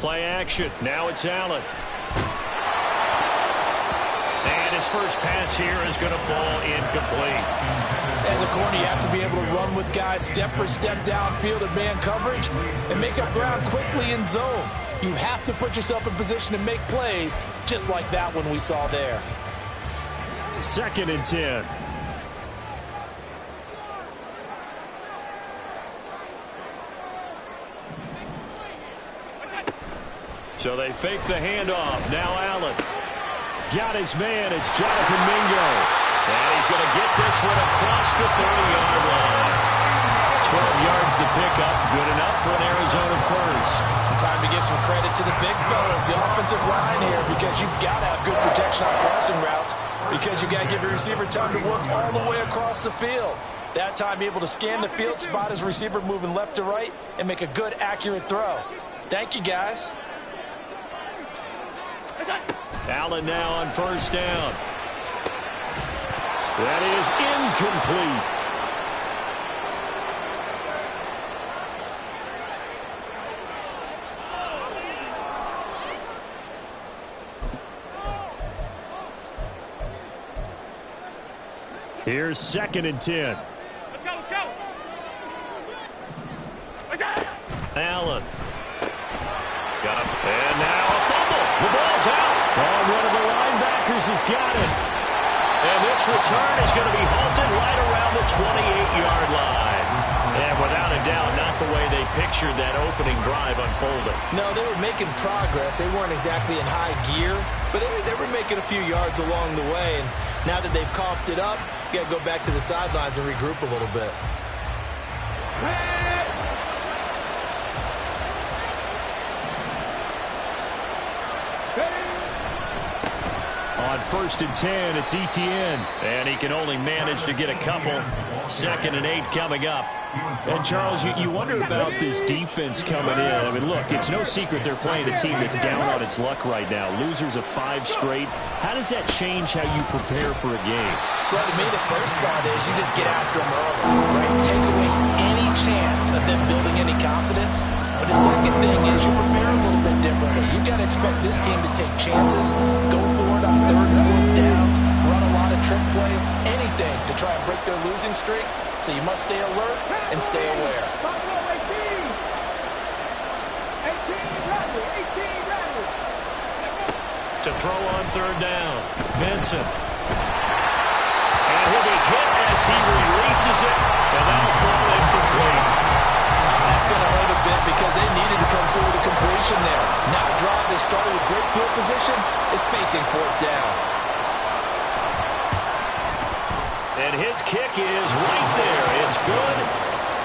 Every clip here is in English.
Play action. Now it's Allen. And his first pass here is going to fall incomplete. As a corner, you have to be able to run with guys step for step downfield in man coverage and make up ground quickly in zone. You have to put yourself in position to make plays, just like that one we saw there. 2nd and 10. So they fake the handoff. Now Allen. Got his man. It's Jonathan Mingo. And he's going to get this one across the 30-yard line. 12 yards to pick up. Good enough for an Arizona first. Time to give some credit to the big fellas, the offensive line here, because you've got to have good protection on crossing routes, because you've got to give your receiver time to work all the way across the field. That time, be able to scan the field, spot his receiver moving left to right, and make a good, accurate throw. Thank you, guys. Allen now on first down. That is incomplete. Here's 2nd and 10. Let's go, let's go. Allen. Got him. And now a fumble. The ball's out. And one of the linebackers has got it. And this return is going to be halted right around the 28-yard line. And without a doubt, not the way they pictured that opening drive unfolding. No, they were making progress. They weren't exactly in high gear, but they were making a few yards along the way. And now that they've coughed it up, you got to go back to the sidelines and regroup a little bit. On 1st and 10, it's Etienne. And he can only manage to get a couple. 2nd and 8 coming up. And, Charles, you wonder about this defense coming in. I mean, look, it's no secret they're playing a team that's down on its luck right now. Losers of 5 straight. How does that change how you prepare for a game? Well, to me, the first thought is you just get after them early, right? Take away any chance of them building any confidence. But the second thing is you prepare a little bit differently. You've got to expect this team to take chances, go for it on 3rd and 4th downs, run a lot of trick plays, anything to try and break their losing streak. So you must stay alert and stay aware. To throw on 3rd down, Benson. And he'll be hit as he releases it, and that'll fall incomplete. That's going to hurt a bit because they needed to come through with a completion there. Now a drive that started with great field position is facing 4th down. And his kick is right there. It's good.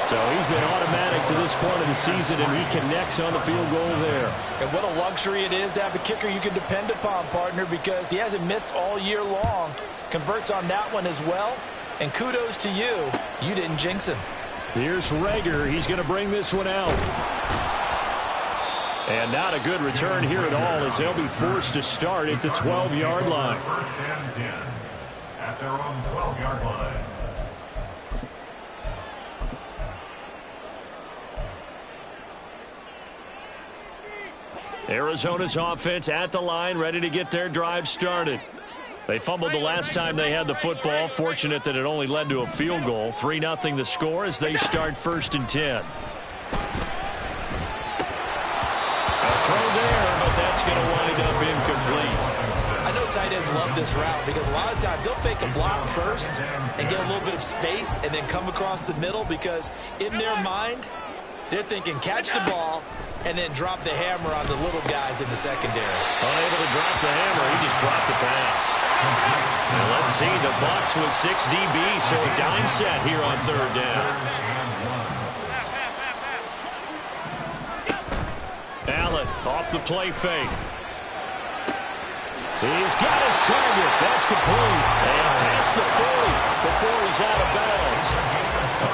So he's been automatic to this point of the season, and he connects on the field goal there. And what a luxury it is to have a kicker you can depend upon, partner, because he hasn't missed all year long. Converts on that one as well. And kudos to you. You didn't jinx him. Here's Rager. He's going to bring this one out. And not a good return here at all, as they'll be forced to start at the 12-yard line. 1st and 10 at their own 12-yard line. Arizona's offense at the line, ready to get their drive started. They fumbled the last time they had the football. Fortunate that it only led to a field goal. 3-0 the score as they start 1st and 10. A throw there, but that's going to wind up incomplete. I know tight ends love this route because a lot of times they'll fake a block first and get a little bit of space and then come across the middle because in their mind, they're thinking catch the ball and then drop the hammer on the little guys in the secondary. Unable to drop the hammer, he just dropped the pass. Now let's see, the Bucs with 6 DB, so a dime set here on 3rd down. Allen off the play fake. He's got his target. That's complete. And past the 40 before he's out of bounds.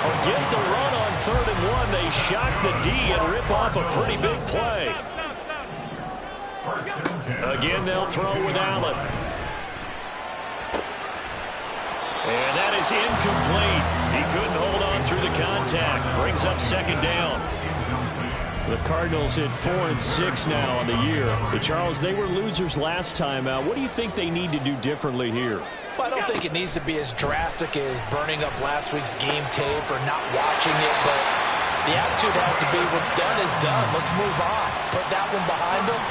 Forget the run on 3rd and 1. They shock the D and rip off a pretty big play. Again, they'll throw with Allen. And that is incomplete. He couldn't hold on through the contact. Brings up 2nd down. The Cardinals at 4-6 now on the year. But Charles, they were losers last time out. What do you think they need to do differently here? Well, I don't think it needs to be as drastic as burning up last week's game tape or not watching it, but the attitude has to be what's done is done. Let's move on. Put that one behind them,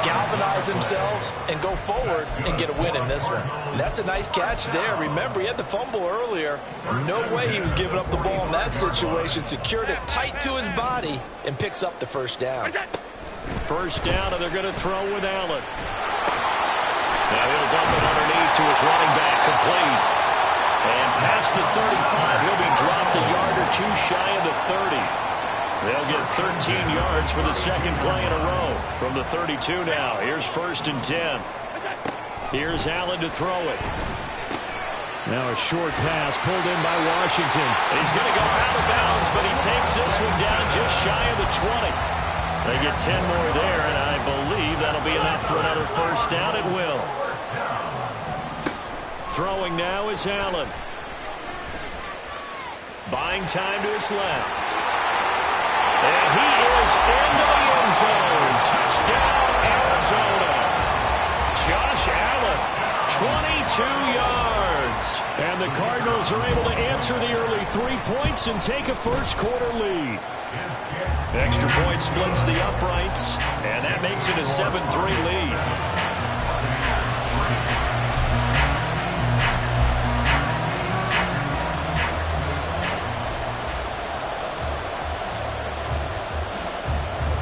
galvanize themselves, and go forward and get a win in this one. That's a nice catch there. Remember, he had the fumble earlier. No way he was giving up the ball in that situation. Secured it tight to his body and picks up the first down. First down, and they're going to throw with Allen. Now he'll dump it underneath to his running back, complete. And past the 35, he'll be dropped a yard or two shy of the 30. They'll get 13 yards for the second play in a row from the 32 now. Here's 1st and 10. Here's Allen to throw it. Now a short pass pulled in by Washington. He's going to go out of bounds, but he takes this one down just shy of the 20. They get 10 more there, and I believe that'll be enough for another first down. It will. Throwing now is Allen. Buying time to his left. And he is into the end zone. Touchdown, Arizona. Josh Allen, 22 yards. And the Cardinals are able to answer the early 3 points and take a first-quarter lead. Extra point splits the uprights, and that makes it a 7-3 lead.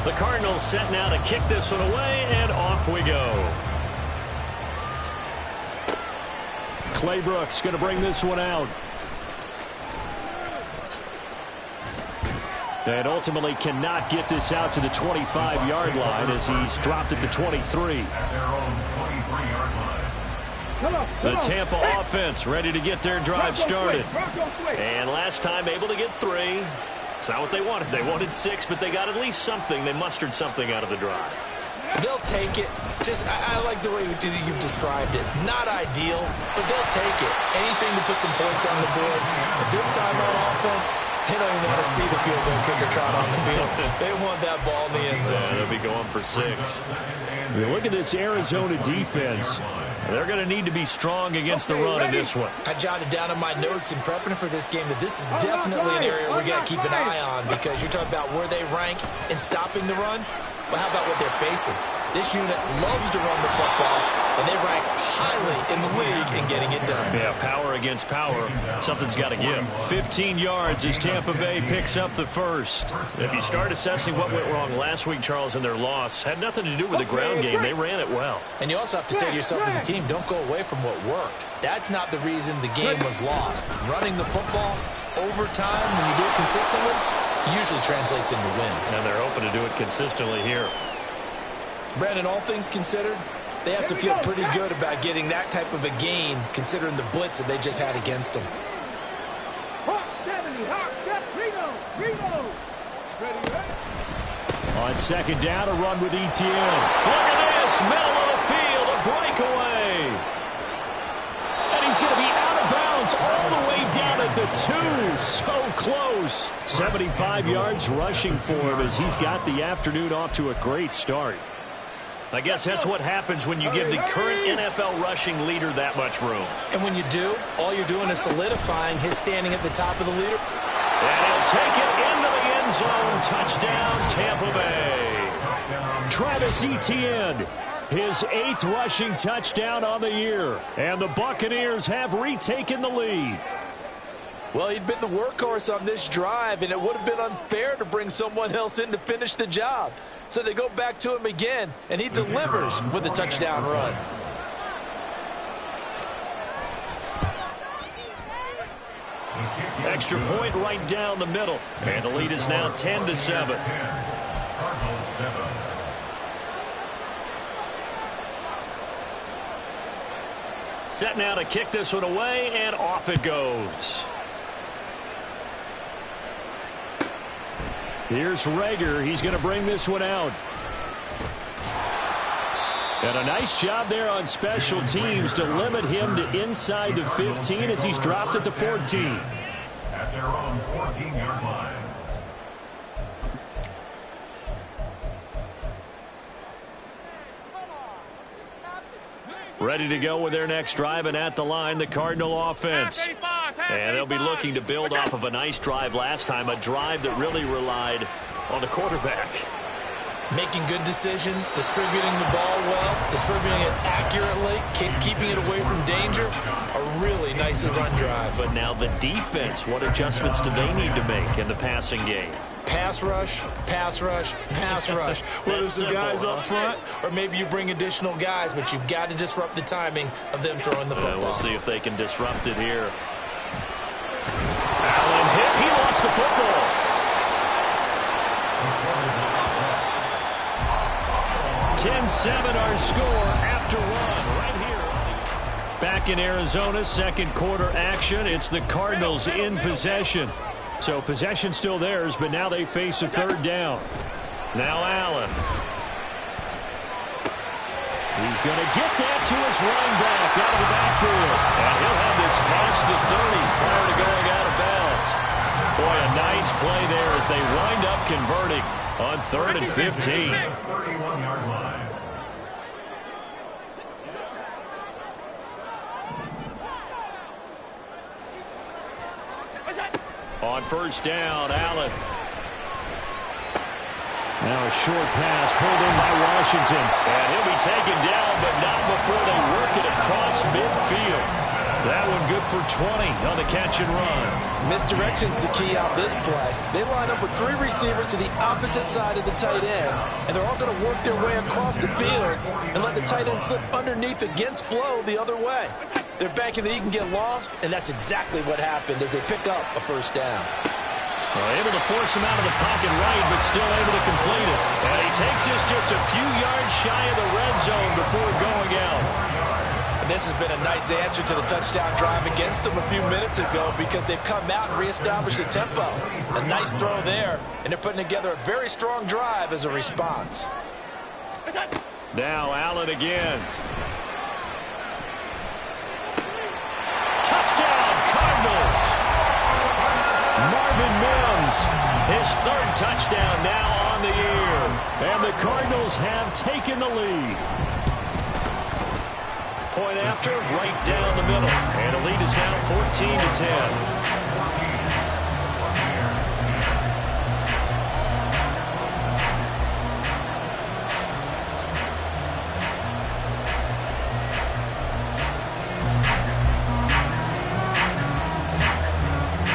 The Cardinals set now to kick this one away, and off we go. Claybrooks going to bring this one out. And ultimately cannot get this out to the 25-yard line as he's dropped at the 23. The Tampa offense ready to get their drive started. And last time able to get 3. It's not what they wanted. They wanted 6, but they got at least something. They mustered something out of the drive. They'll take it. I like the way you've described it. Not ideal, but they'll take it. Anything to put some points on the board. But this time on offense, they don't even want to see the field goal kicker trot on the field. They want that ball in the end zone. Yeah, they'll be going for 6. Look at this Arizona defense. They're going to need to be strong against the run in this one. I jotted down in my notes in prepping for this game that this is definitely an area we got to keep an eye on, because you're talking about where they rank in stopping the run. Well, how about what they're facing? This unit loves to run the football, and they rank highly in the league in getting it done. Yeah, power against power. Something's got to give. 15 yards as Tampa Bay picks up the first. If you start assessing what went wrong last week, Charles, in their loss, had nothing to do with the ground game. They ran it well. And you also have to say to yourself as a team, don't go away from what worked. That's not the reason the game was lost. Running the football over time, when you do it consistently, usually translates into wins. And they're hoping to do it consistently here. Brandon, all things considered, they have to feel pretty good about getting that type of a gain, considering the blitz that they just had against them. On second down, a run with ETN. Look at this, middle of the field, a breakaway. And he's going to be out of bounds all the way down at the 2. So close. 75 yards rushing for him as he's got the afternoon off to a great start. I guess that's what happens when you give the current NFL rushing leader that much room. And when you do, all you're doing is solidifying his standing at the top of the leader. And he'll take it into the end zone. Touchdown, Tampa Bay. Travis Etienne, his 8th rushing touchdown on the year. And the Buccaneers have retaken the lead. Well, he'd been the workhorse on this drive, and it would have been unfair to bring someone else in to finish the job. So they go back to him again, and he delivers with a touchdown run. Extra point right down the middle. And the lead is now 10-7. Set now to kick this one away, and off it goes. Here's Rager. He's going to bring this one out. And a nice job there on special teams to limit him to inside the 15 as he's dropped at the 14. At their own 14-yard line. Ready to go with their next drive, and at the line, the Cardinal offense. And they'll be looking to build off of a nice drive last time, a drive that really relied on the quarterback. Making good decisions, distributing the ball well, distributing it accurately, keeping it away from danger. A really nicely run drive. But now the defense, what adjustments do they need to make in the passing game? Pass rush, pass rush, pass rush. Whether it's the guys up front or maybe you bring additional guys, but you've got to disrupt the timing of them throwing the football. We'll see if they can disrupt it here. Allen hit. He lost the football. 10-7 our score after one right here. Back in Arizona, second quarter action. It's the Cardinals in possession. So possession still theirs, but now they face a third down. Now Allen. He's going to get that to his running back out of the backfield. And he'll have this past the 30 prior to going out of bounds. Boy, a nice play there as they wind up converting on 3rd and 15. 31-yard line. On first down, Allen. Now a short pass pulled in by Washington. And he'll be taken down, but not before they work it across midfield. That one good for 20 on the catch and run. Misdirection's the key out this play. They line up with 3 receivers to the opposite side of the tight end, and they're all going to work their way across the field and let the tight end slip underneath against flow the other way. They're banking that he can get lost, and that's exactly what happened as they pick up a first down. Able to force him out of the pocket right, but still able to complete it. And he takes us just a few yards shy of the red zone before going out. And this has been a nice answer to the touchdown drive against them a few minutes ago because they've come out and reestablished the tempo. A nice throw there, and they're putting together a very strong drive as a response. Now Allen again. Touchdown, Cardinals! Marvin Mims, his 3rd touchdown now on the year. And the Cardinals have taken the lead. Point after, right down the middle. And the lead is now 14-10.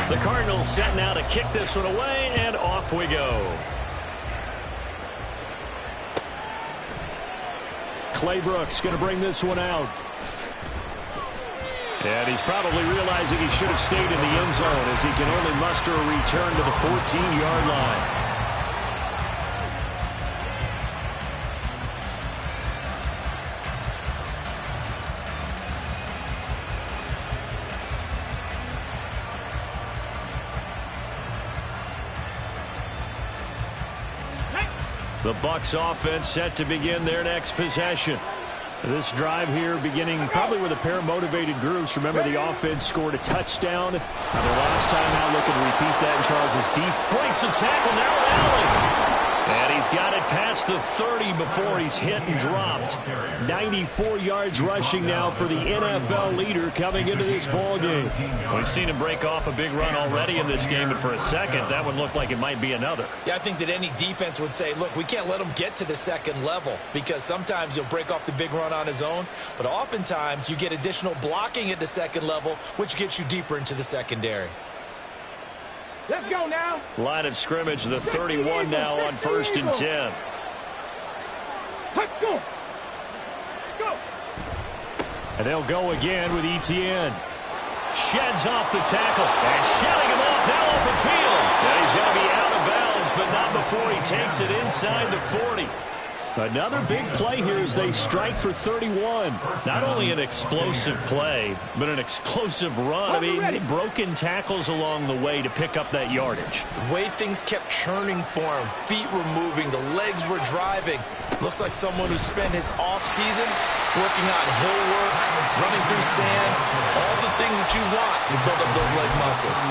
The Cardinals set now to kick this one away, and off we go. Clay Brooks going to bring this one out. And he's probably realizing he should have stayed in the end zone as he can only muster a return to the 14-yard line. The Bucs offense set to begin their next possession. This drive here beginning probably with a pair of motivated groups. Remember, the offense scored a touchdown. Their last time out, looking to repeat that. And Charles is deep. Breaks the tackle. Now Allen. And he's got it past the 30 before he's hit and dropped. 94 yards rushing now for the NFL leader coming into this ball game. We've seen him break off a big run already in this game, but for a second, that one looked like it might be another. Yeah, I think that any defense would say, look, we can't let him get to the second level because sometimes he'll break off the big run on his own, but oftentimes you get additional blocking at the second level, which gets you deeper into the secondary. Let's go now. Line of scrimmage, the 31 now on 1st and 10. Let's go. Let's go. And they'll go again with Etienne. Sheds off the tackle. And shedding him off now open field. And he's going to be out of bounds, but not before he takes it inside the 40. Another big play here as they strike for 31. Not only an explosive play, but an explosive run. I mean, broken tackles along the way to pick up that yardage. The way things kept churning for him, feet were moving, the legs were driving. Looks like someone who spent his off-season working on hill work, running through sand, all the things that you want to build up those leg muscles.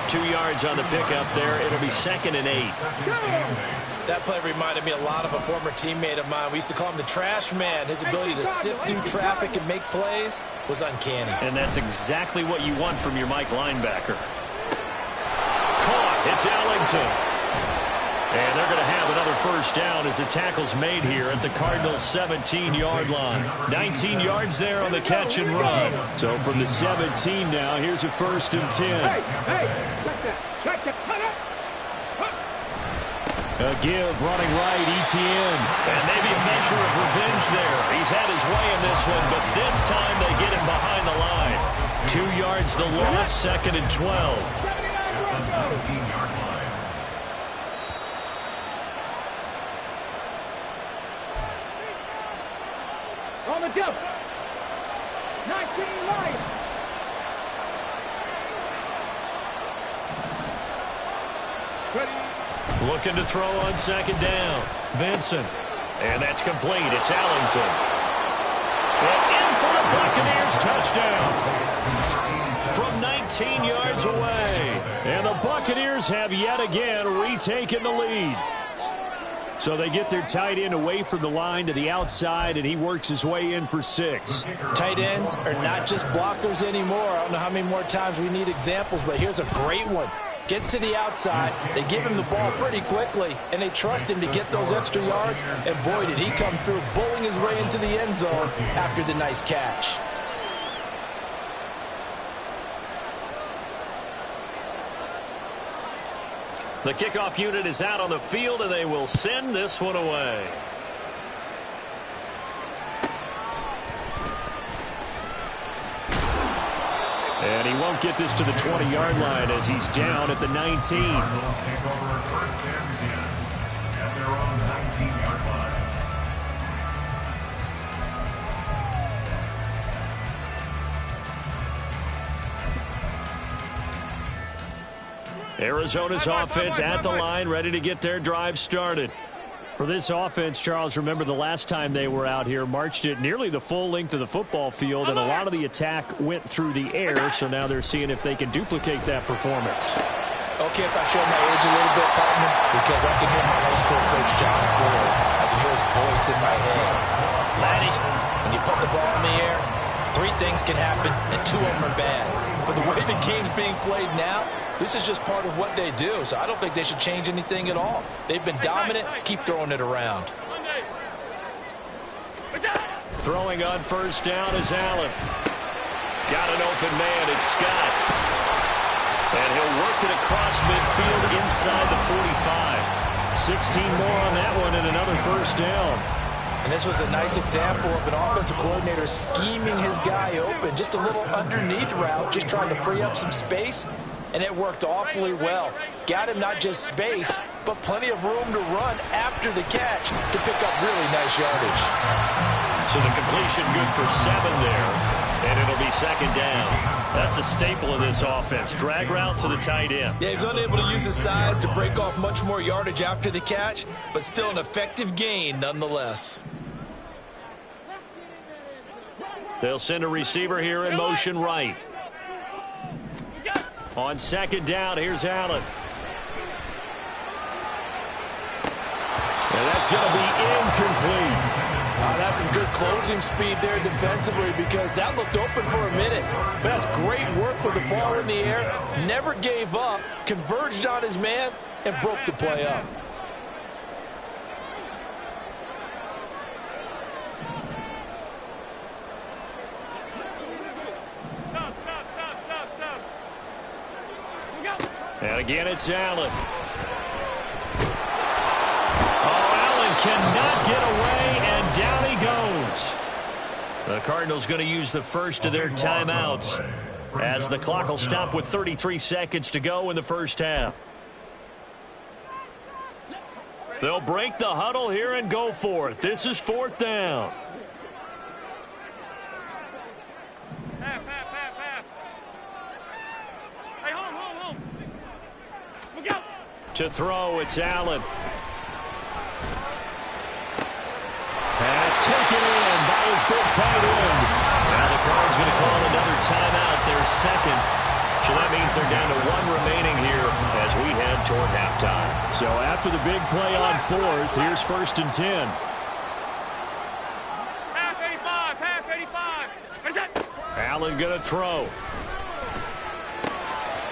2 yards on the pickup there. It'll be 2nd and 8. That play reminded me a lot of a former teammate of mine. We used to call him the trash man. His ability to sift through traffic and make plays was uncanny. And that's exactly what you want from your Mike linebacker. Caught. It's Ellington. And they're going to have another first down as the tackle's made here at the Cardinals' 17-yard line. 19 yards there on the catch and run. So from the 17 now, here's a 1st and 10. Check that. A give running right, ETN. And maybe a measure of revenge there. He's had his way in this one, but this time they get him behind the line. 2 yards the loss, 2nd and 12. 17-yard line. On the jump. 19 Lions. Looking to throw on 2nd down. Vincent. And that's complete. It's Ellington. And in for the Buccaneers touchdown. From 19 yards away. And the Buccaneers have yet again retaken the lead. So they get their tight end away from the line to the outside, and he works his way in for 6. Tight ends are not just blockers anymore. I don't know how many more times we need examples, but here's a great one. Gets to the outside, they give him the ball pretty quickly, and they trust him to get those extra yards, and boy, did he come through, bowling his way into the end zone after the nice catch. The kickoff unit is out on the field, and they will send this one away. And he won't get this to the 20-yard line as he's down at the 19. Cardinals take over 1st and 10 at their own 19-yard line. Arizona's offense at the line, ready to get their drive started. For this offense, Charles, remember the last time they were out here, marched it nearly the full length of the football field, and a lot of the attack went through the air, so now they're seeing if they can duplicate that performance. Okay, if I show my age a little bit, partner, because I can hear my high school coach, John Ford. I can hear his voice in my head. Laddie, when you put the ball in the air, 3 things can happen, and 2 of them are bad. But the way the game's being played now, this is just part of what they do, so I don't think they should change anything at all. They've been dominant. Keep throwing it around. Throwing on 1st down is Allen. Got an open man. It's Scott. And he'll work it across midfield inside the 45. 16 more on that one and another 1st down. And this was a nice example of an offensive coordinator scheming his guy open. Just a little underneath route, just trying to free up some space. And it worked awfully well. Got him not just space, but plenty of room to run after the catch to pick up really nice yardage. So the completion good for 7 there. And it'll be 2nd down. That's a staple of this offense. Drag route to the tight end. Yeah, he's unable to use his size to break off much more yardage after the catch, but still an effective gain nonetheless. They'll send a receiver here in motion right. On 2nd down, here's Allen. And that's going to be incomplete. That's some good closing speed there defensively because that looked open for a minute. But that's great work with the ball in the air. Never gave up, converged on his man, and broke the play up. And again, it's Allen. Oh, Allen cannot get away, and down he goes. The Cardinals going to use the first of their timeouts as the clock will stop with 33 seconds to go in the 1st half. They'll break the huddle here and go for it. This is 4th down. To throw, it's Allen. Pass taken in by his big tight end. Now the Cards going to call another timeout, their 2nd. So that means they're down to 1 remaining here as we head toward halftime. So after the big play on 4th, here's 1st and 10. Half 85, half 85. What is that? Allen going to throw.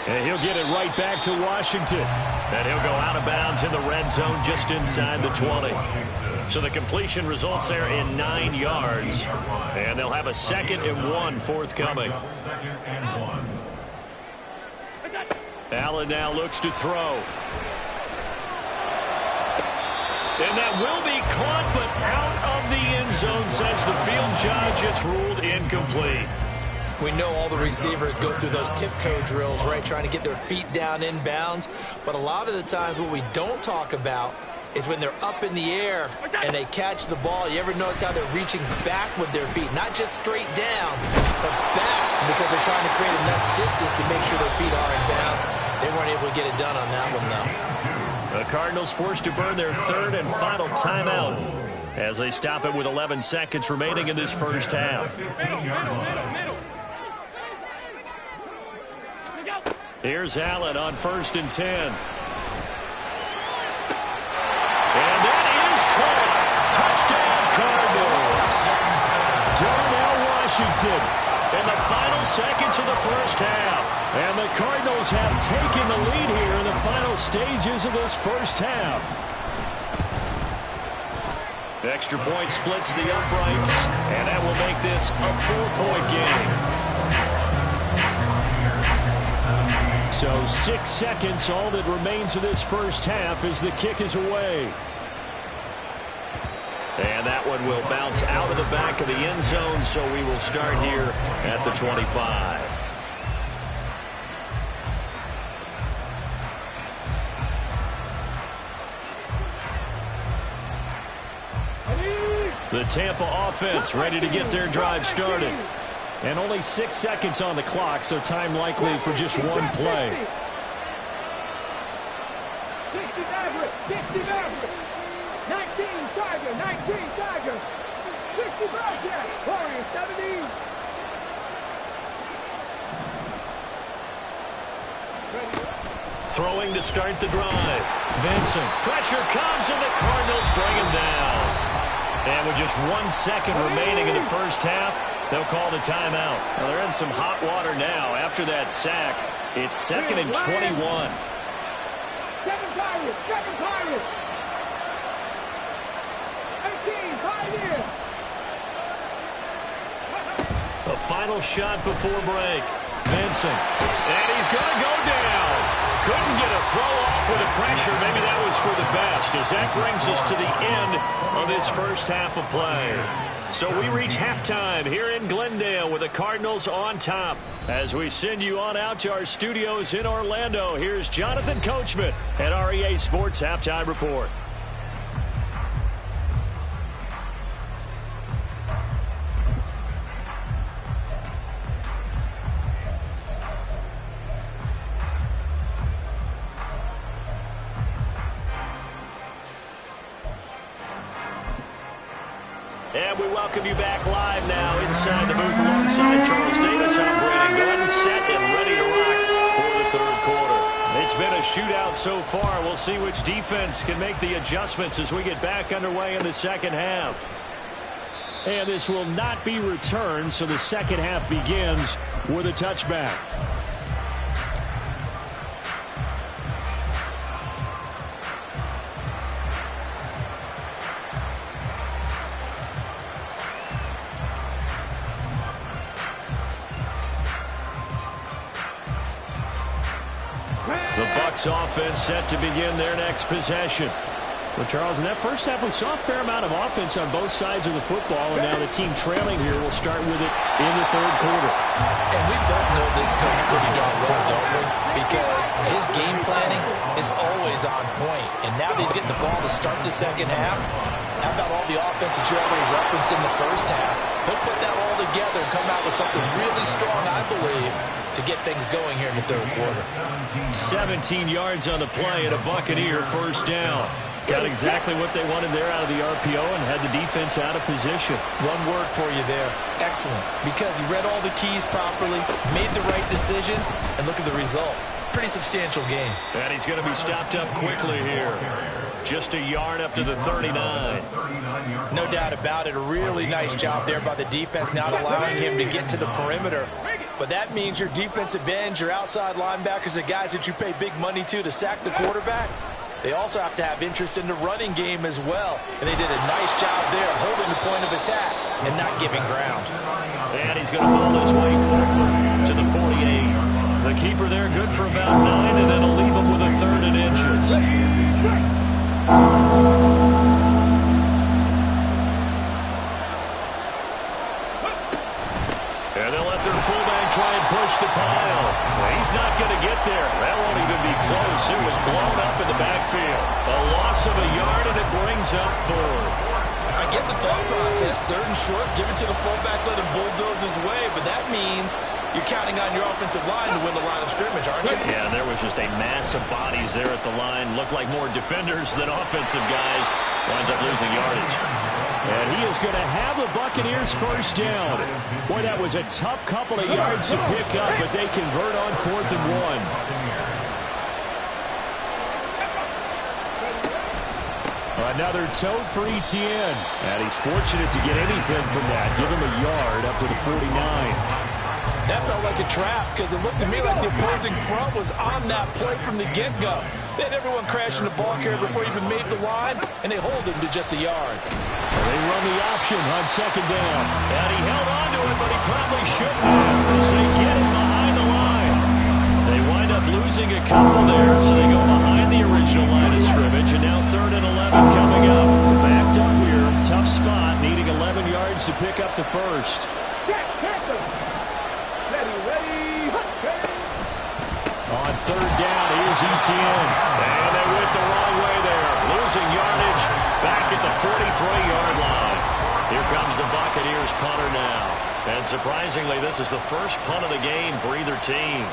And he'll get it right back to Washington. And he'll go out of bounds in the red zone just inside the 20. So the completion results there in 9 yards. And they'll have a 2nd and 1 forthcoming. Allen now looks to throw. And that will be caught, but out of the end zone, says the field judge. It's ruled incomplete. We know all the receivers go through those tiptoe drills, right, trying to get their feet down in bounds. But a lot of the times what we don't talk about is when they're up in the air and they catch the ball. You ever notice how they're reaching back with their feet? Not just straight down, but back, because they're trying to create enough distance to make sure their feet are in bounds. They weren't able to get it done on that one, though. The Cardinals forced to burn their 3rd and final timeout as they stop it with 11 seconds remaining in this first half. Here's Allen on 1st and 10. And that is caught. Touchdown, Cardinals. Darnell Washington in the final seconds of the first half. And the Cardinals have taken the lead here in the final stages of this first half. Extra point splits the uprights, and that will make this a 4-point game. So 6 seconds, all that remains of this first half as the kick is away. And that one will bounce out of the back of the end zone, so we will start here at the 25. The Tampa offense ready to get their drive started. And only 6 seconds on the clock, so time likely for just one play. 60 Maverick, 60 Maverick. 19 Tiger, 19 Tiger. 60 Bobcat, Warriors 70. Throwing to start the drive. Vincent. Pressure comes, and the Cardinals bring him down. And with just 1 second remaining in the first half, they'll call the timeout. Well, they're in some hot water now. After that sack, it's 2nd and 21. 7 Pirates, 7 Pirates. 18 Pioneers. The final shot before break. Vincent. And he's going to go down. Couldn't get a throw off with the pressure. Maybe that was for the best, as that brings us to the end of this first half of play. So we reach halftime here in Glendale with the Cardinals on top. As we send you on out to our studios in Orlando, here's Jonathan Coachman at REA Sports Halftime Report. And we welcome you back live now inside the booth alongside Charles Davis. I'm Brandon Gordon, set and ready to rock for the 3rd quarter. It's been a shootout so far. We'll see which defense can make the adjustments as we get back underway in the second half. And this will not be returned, so the second half begins with a touchback. The Bucs offense set to begin their next possession. Well, Charles, in that first half, we saw a fair amount of offense on both sides of the football, and now the team trailing here will start with it in the 3rd quarter. And we both know this coach pretty darn well, don't we? Because his game planning is always on point. And now that he's getting the ball to start the second half, how about all the offense that you already referenced in the first half? He'll put that all together and come out with something really strong, I believe, to get things going here in the 3rd quarter. 17 yards on the play and a Buccaneer first down. Got exactly what they wanted there out of the RPO and had the defense out of position. One word for you there. Excellent. Because he read all the keys properly, made the right decision, and look at the result. Pretty substantial game. And he's going to be stopped up quickly here. Just a yard up to the 39. No doubt about it. A really nice job there by the defense, not allowing him to get to the perimeter. But that means your defensive ends, your outside linebackers, the guys that you pay big money to sack the quarterback, they also have to have interest in the running game as well. And they did a nice job there holding the point of attack and not giving ground. And he's going to ball his way forward to the 48. The keeper there good for about 9, and then he'll leave him with a 3rd and inches. And they'll let their fullback try and push the pile. Well, he's not going to get there. That won't even be close. It was blown up in the backfield. A loss of a yard, and it brings up 4th. I get the thought process. 3rd and short, give it to the fullback, let him bulldoze his way. But that means you're counting on your offensive line to win the line of scrimmage, aren't you? Yeah, there was just a mass of bodies there at the line. Looked like more defenders than offensive guys. Winds up losing yardage. And he is going to have the Buccaneers first down. Boy, that was a tough couple of yards to pick up, but they convert on 4th and 1. Another tote for Etienne. And he's fortunate to get anything from that. Give him a yard up to the 49. That felt like a trap because it looked to me like the opposing front was on that play from the get-go. They had everyone crashing the ball carrier before he even made the line, and they hold him to just a yard. They run the option on 2nd down. And he held on to it, but he probably shouldn't have as they get him behind the line. They wind up losing a couple there, so they go behind the original line of scrimmage, and now 3rd and 11 coming up. Backed up here, tough spot, needing 11 yards to pick up the first. On 3rd down, here's Etienne. And they went the wrong way there. Losing yardage back at the 43-yard line. Here comes the Buccaneers punter now. And surprisingly, this is the first punt of the game for either team.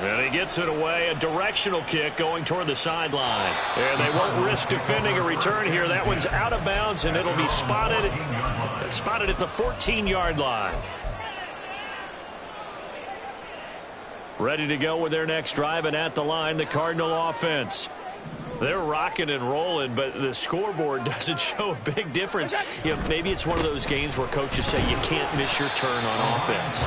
And he gets it away, a directional kick going toward the sideline. And they won't risk defending a return here. That one's out of bounds, and it'll be spotted at the 14-yard line. Ready to go with their next drive, and at the line, the Cardinal offense. They're rocking and rolling, but the scoreboard doesn't show a big difference. You know, maybe it's one of those games where coaches say you can't miss your turn on offense.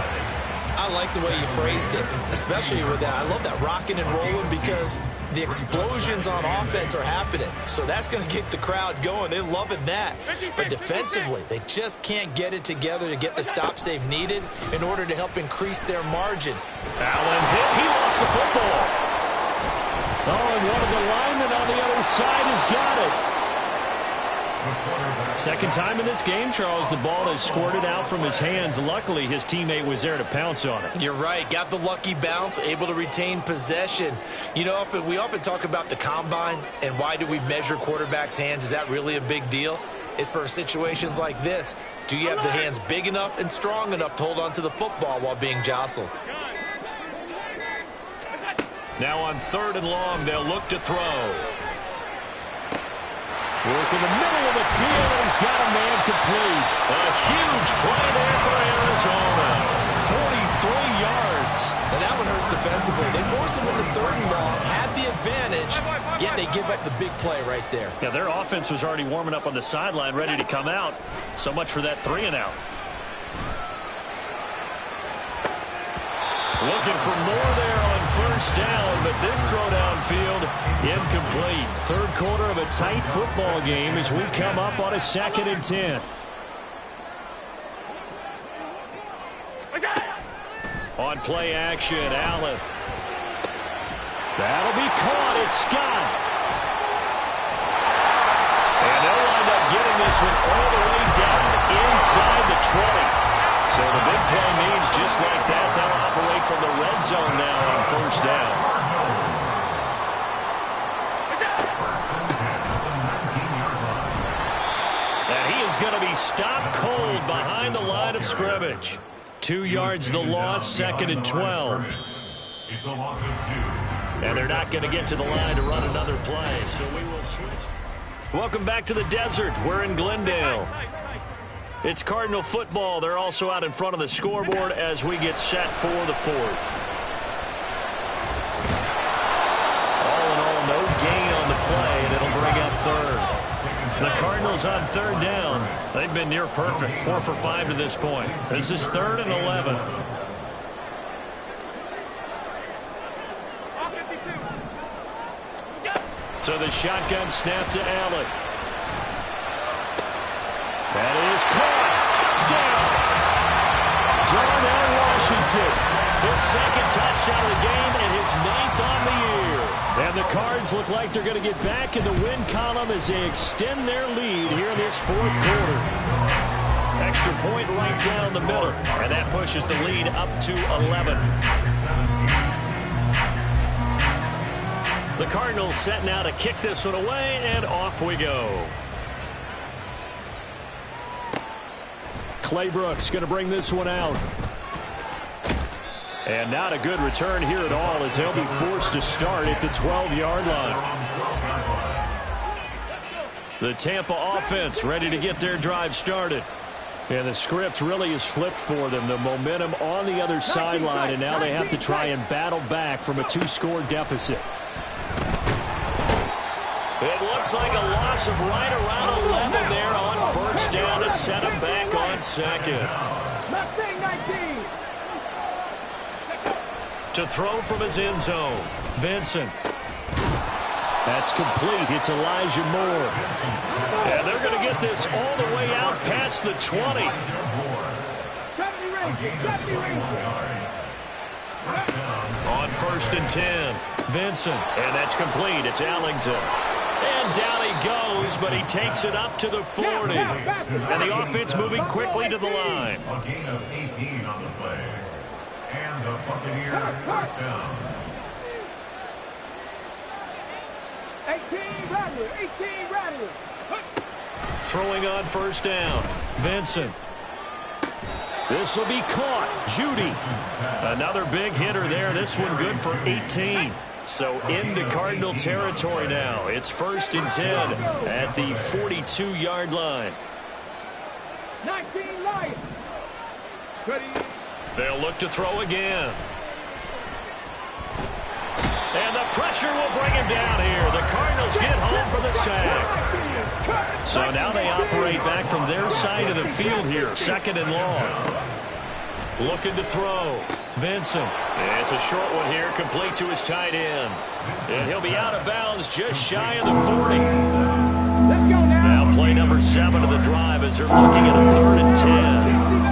I like the way you phrased it, especially with that. I love that rocking and rolling because the explosions on offense are happening. So that's going to get the crowd going. They're loving that. But defensively, they just can't get it together to get the stops they've needed in order to help increase their margin. Allen hit. He lost the football. Oh, and one of the linemen on the other side has got it. Second time in this game, Charles, the ball has squirted out from his hands. Luckily, his teammate was there to pounce on it. You're right. Got the lucky bounce, able to retain possession. You know, we often talk about the combine and why do we measure quarterbacks' hands. Is that really a big deal? It's for situations like this. Do you have the hands big enough and strong enough to hold on to the football while being jostled? Now on 3rd and long, they'll look to throw. Work in the middle of the field, and he's got a man complete. A huge play there for Arizona. 43 yards. And that one hurts defensively. They force him into 3rd and long, had the advantage, yet they give up the big play right there. Yeah, their offense was already warming up on the sideline, ready to come out. So much for that 3 and out. Looking for more there on 1st down, but this throw downfield incomplete. 3rd quarter of a tight football game as we come up on a 2nd and 10. On play action, Allen. That'll be caught. It's Scott. And they'll wind up getting this one all the way down inside the 20. So the big play means just like that, they'll operate from the red zone now on 1st down. And he is going to be stopped cold behind the line of scrimmage. 2 yards the loss, 2nd and 12. It's a loss of 2. And they're not going to get to the line to run another play, so we will switch. Welcome back to the desert. We're in Glendale. It's Cardinal football. They're also out in front of the scoreboard as we get set for the 4th. All in all, no gain on the play, and it'll bring up 3rd. The Cardinals on 3rd down. They've been near perfect, 4 for 5 to this point. This is 3rd and 11. So the shotgun snap to Allen. That is caught. Touchdown. Darnell Washington. His 2nd touchdown of the game and his 9th on the year. And the Cards look like they're going to get back in the win column as they extend their lead here in this 4th quarter. Extra point right down the middle. And that pushes the lead up to 11. The Cardinals set now to kick this one away, and off we go. Claybrooks going to bring this one out. And not a good return here at all as they'll be forced to start at the 12-yard line. The Tampa offense ready to get their drive started. And the script really is flipped for them. The momentum on the other sideline, and now they have to try and battle back from a 2-score deficit. It looks like a loss of right around 11 there on 1st down to set him back on 2nd. To throw from his end zone, Vincent. That's complete. It's Elijah Moore. And they're going to get this all the way out past the 20. On 1st and 10, Vincent. And that's complete. It's Allington. And down he goes, but he takes it up to the 40. And the offense moving quickly to the line. A gain of 18 on the play. And the Buccaneers first down. 18 Rattler. Throwing on 1st down, Vincent. This will be caught. Judy. Another big hitter there. This one good for 18. So into Cardinal territory now. It's 1st and 10 at the 42-yard line. 19 Lions. They'll look to throw again. And the pressure will bring him down here. The Cardinals get home for the sack. So now they operate back from their side of the field here. 2nd and long. Looking to throw. Vincent. It's a short one here, complete to his tight end. And he'll be out of bounds just shy of the 40. Now play number 7 of the drive as they're looking at a 3rd and 10.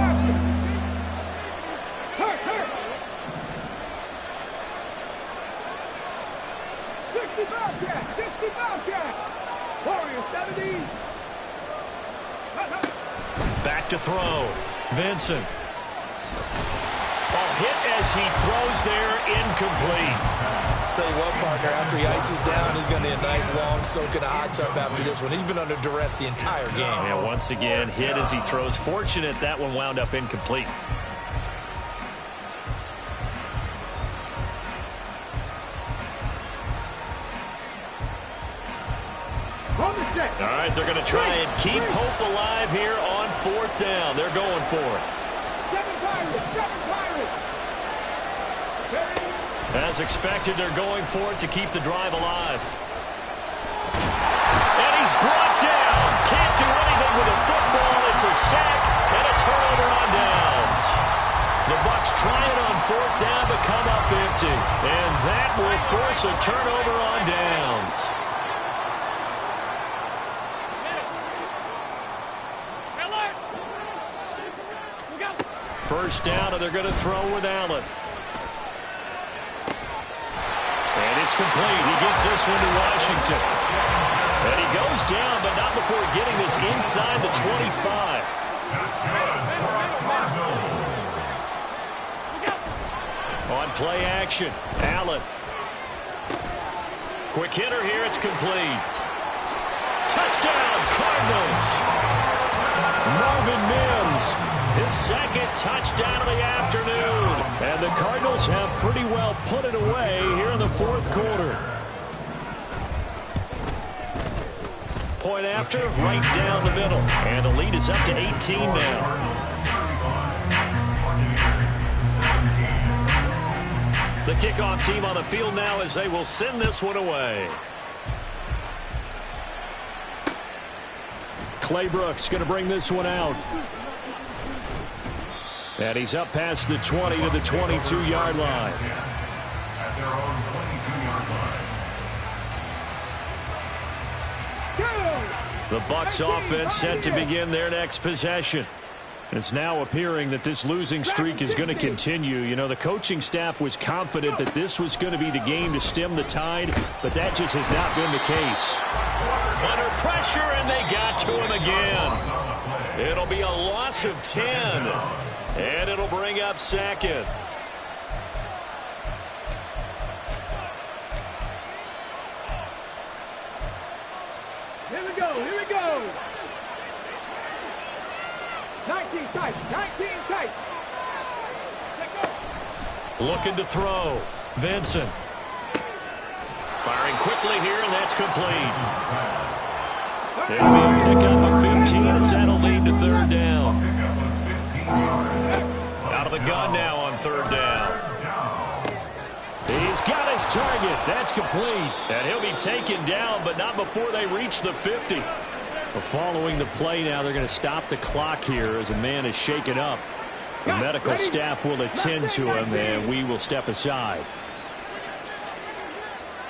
Back to throw. Vincent. Hit as he throws there, incomplete. Tell you what, partner, after he ices down, he's going to need a nice long soak in a hot tub after this one. He's been under duress the entire game. And once again, hit as he throws. Fortunate that one wound up incomplete. All right, they're going to try and keep hope alive here on 4th down. They're going for it. As expected, they're going for it to keep the drive alive. And he's brought down. Can't do anything with a football. It's a sack and a turnover on downs. The Bucs trying on 4th down to come up empty. And that will force a turnover on downs. First down, and they're going to throw with Allen. And it's complete. He gets this one to Washington. And he goes down, but not before getting this inside the 25. On play action, Allen. Quick hitter here, it's complete. Touchdown, Cardinals. Marvin Mims His second touchdown of the afternoon. And the Cardinals have pretty well put it away here in the fourth quarter. Point after, right down the middle. And the lead is up to 18 now. The kickoff team on the field now as they will send this one away. Claybrooks going to bring this one out. And he's up past the 20 to the 22-yard line. At their own 22-yard line. The Bucs offense set to begin their next possession. It's now appearing that this losing streak is going to continue. You know, the coaching staff was confident that this was going to be the game to stem the tide, but that just has not been the case. Under pressure, and they got to him again. It'll be a loss of 10, and it'll bring up second. Here we go, here we go. 19 tight, 19 tight. Looking to throw. Vincent. Firing quickly here, and that's complete. There'll be a pickup of 15 as that'll lead to third down. Out of the gun now on third down. He's got his target. That's complete. And he'll be taken down, but not before they reach the 50. Following the play now, they're going to stop the clock here as a man is shaken up. The medical staff will attend to him, and we will step aside.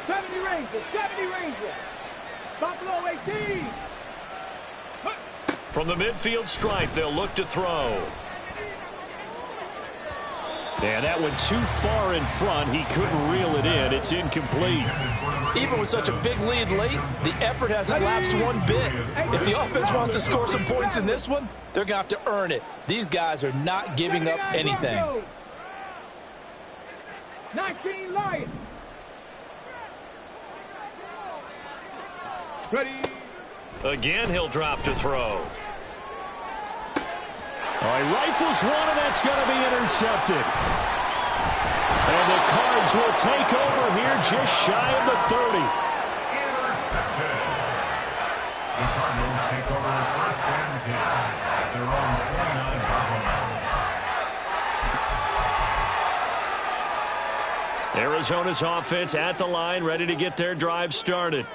70 Rangers, 70 Rangers. Buffalo 18. From the midfield stripe, they'll look to throw. And that went too far in front. He couldn't reel it in. It's incomplete. Even with such a big lead late, the effort hasn't lapsed one bit. If the offense wants to score some points in this one, they're going to have to earn it. These guys are not giving up anything. 19 Lions. Ready. Again, he'll drop to throw. All right, rifles one, and that's going to be intercepted. And the Cards will take over here just shy of the 30. Intercepted. The Cardinals take over first and 10 at their own 29-yard line. Arizona's offense at the line, ready to get their drive started.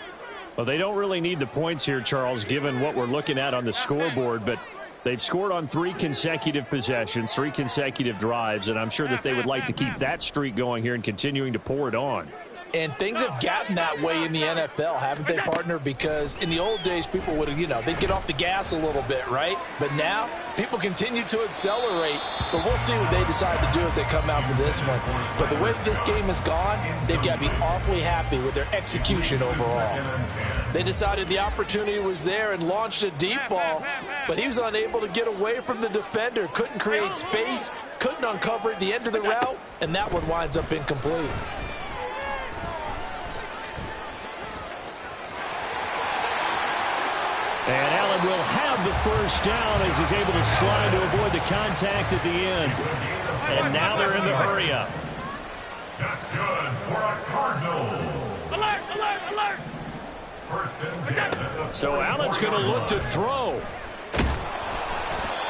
Well, they don't really need the points here, Charles, given what we're looking at on the scoreboard, but they've scored on 3 consecutive possessions, 3 consecutive drives, and I'm sure that they would like to keep that streak going here and continuing to pour it on. And things have gotten that way in the NFL, haven't they, partner? Because in the old days, people would have, they'd get off the gas a little bit, right? But now, people continue to accelerate. But we'll see what they decide to do as they come out for this one. But the way that this game has gone, they've got to be awfully happy with their execution overall. They decided the opportunity was there and launched a deep ball, but he was unable to get away from the defender, couldn't create space, couldn't uncover at the end of the route, and that one winds up incomplete. And Allen will have the first down as he's able to slide to avoid the contact at the end. And now they're in the hurry-up. That's good for a Cardinals. Alert, alert, alert. First and 10 at the So Allen's going to look to throw.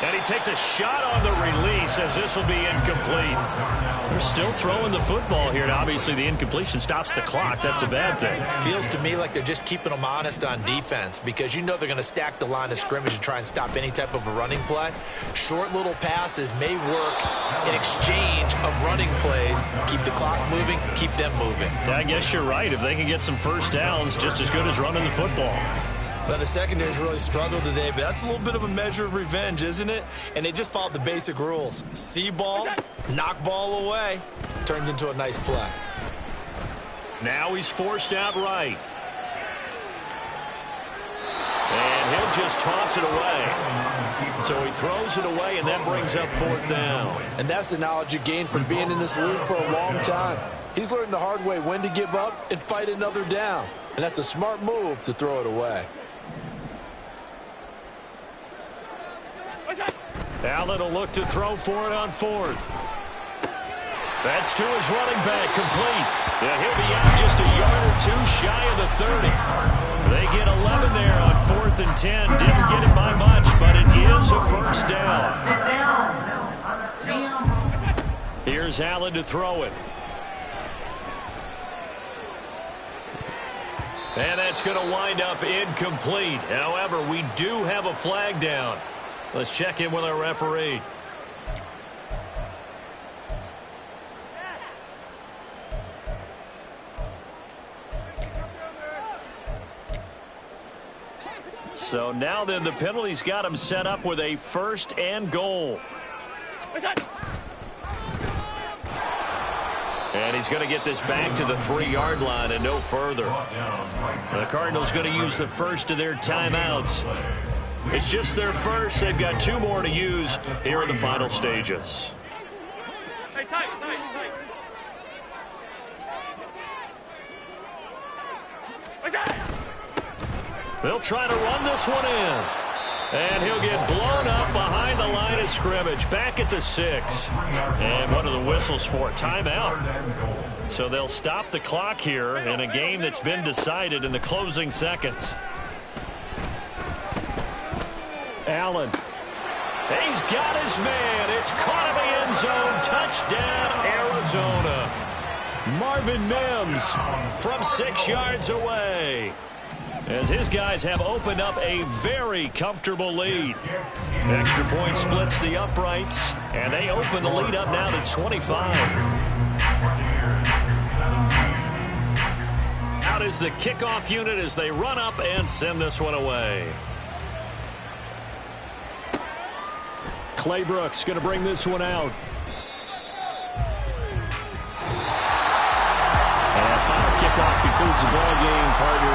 And he takes a shot on the release as this will be incomplete. They're still throwing the football here, and obviously the incompletion stops the clock. That's a bad thing. Feels to me like they're just keeping them honest on defense because they're going to stack the line of scrimmage and try and stop any type of a running play. Short little passes may work in exchange of running plays. Keep the clock moving, keep them moving. I guess you're right. If they can get some first downs, just as good as running the football. Well, the secondary's really struggled today, but that's a little bit of a measure of revenge, isn't it? And they just followed the basic rules. See ball, knock ball away. Turns into a nice play. Now he's forced out right. And he'll just toss it away. So he throws it away, and that brings up fourth down. And that's the knowledge you gain from being in this league for a long time. He's learned the hard way when to give up and fight another down. And that's a smart move to throw it away. Allen will look to throw for it on 4th. That's to his running back, complete. Yeah, he'll be out just a yard or 2 shy of the 30. They get 11 there on 4th and 10. Didn't get it by much, but it is a first down. Here's Allen to throw it. And that's going to wind up incomplete. However, we do have a flag down. Let's check in with our referee. So now then, the penalty's got him set up with a 1st and goal. And he's going to get this back to the 3-yard line and no further. The Cardinals going to use the first of their timeouts. It's just their first. They've got 2 more to use here in the final stages. Hey, tight. They'll try to run this one in. And he'll get blown up behind the line of scrimmage, back at the 6. And what are the whistles for? Timeout. So they'll stop the clock here in a game that's been decided in the closing seconds. Allen. He's got his man. It's caught in the end zone. Touchdown, Arizona. Marvin Mims from 6 yards away, as his guys have opened up a very comfortable lead. Extra point splits the uprights, and they open the lead up now to 25. Out is the kickoff unit as they run up and send this one away. Claybrook's going to bring this one out. And that final kickoff concludes the ball game, partner.